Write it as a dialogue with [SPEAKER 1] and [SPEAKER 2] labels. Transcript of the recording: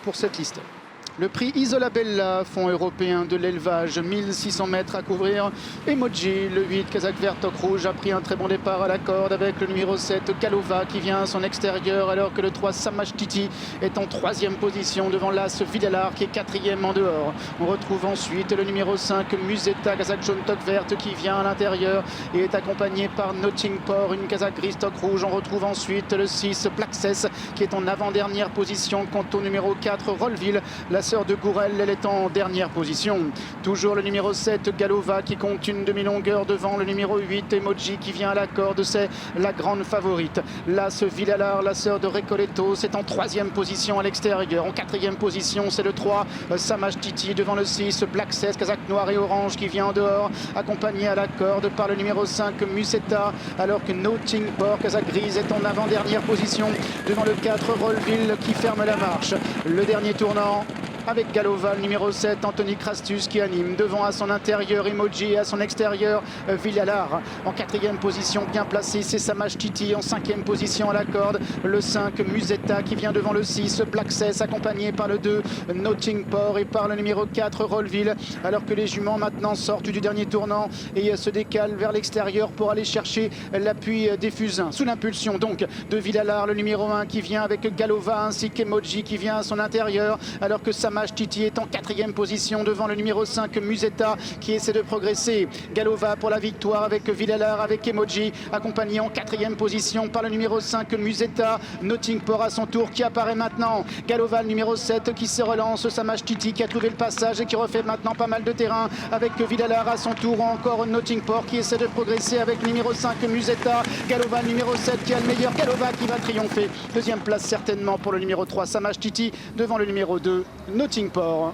[SPEAKER 1] pour cette liste. Le prix Isolabella, fonds européen de l'élevage, 1600 mètres à couvrir. Emoji, le 8, Kazakh vert, toc rouge, a pris un très bon départ à la corde avec le numéro 7, Galova, qui vient à son extérieur, alors que le 3, Samashtiti, est en 3e position devant l'As Vidalar, qui est 4e en dehors. On retrouve ensuite le numéro 5, Musetta, Kazakh jaune, toc verte, qui vient à l'intérieur et est accompagné par Nottingport, une Kazakh grise, toc rouge. On retrouve ensuite le 6, Plaxès, qui est en avant-dernière position. Quant au numéro 4, Rollville, la sœur de Gourel, elle est en dernière position. Toujours le numéro 7, Galova, qui compte une demi-longueur devant le numéro 8, Emoji, qui vient à la corde. C'est la grande favorite. L'As Villalar, la sœur de Recoletto, c'est en 3e position à l'extérieur. En 4e position, c'est le 3, Samashtiti, devant le 6, Black 16, Kazakh noir et orange, qui vient en dehors, accompagné à la corde par le numéro 5, Musetta, alors que Nottingport, Kazakh grise, est en avant-dernière position devant le 4, Rollville, qui ferme la marche. Le dernier tournant avec Galova, le numéro 7, Anthony Crastus, qui anime. Devant à son intérieur, Emoji, et à son extérieur, Villalar. En 4e position, bien placé, c'est Samashtiti. En 5e position à la corde, le 5, Musetta, qui vient devant le 6, Plaxès, accompagné par le 2, Nottingport, et par le numéro 4, Rollville. Alors que les juments maintenant sortent du dernier tournant et se décalent vers l'extérieur pour aller chercher l'appui des Fusains. Sous l'impulsion donc de Villalar, le numéro 1, qui vient avec Galova, ainsi qu'Emoji, qui vient à son intérieur, alors que Samashtiti est en 4e position devant le numéro 5, Musetta, qui essaie de progresser. Galova pour la victoire avec Villalar, avec Emoji, accompagné en 4e position par le numéro 5, Musetta. Nottingport à son tour, qui apparaît maintenant. Galova, le numéro 7, qui se relance. Samashtiti, qui a trouvé le passage et qui refait maintenant pas mal de terrain avec Villalar à son tour. Encore Nottingport, qui essaie de progresser avec le numéro 5, Musetta. Galova, le numéro 7, qui a le meilleur. Galova, qui va triompher. 2e place certainement pour le numéro 3, Samashtiti, devant le numéro 2, Nottingport.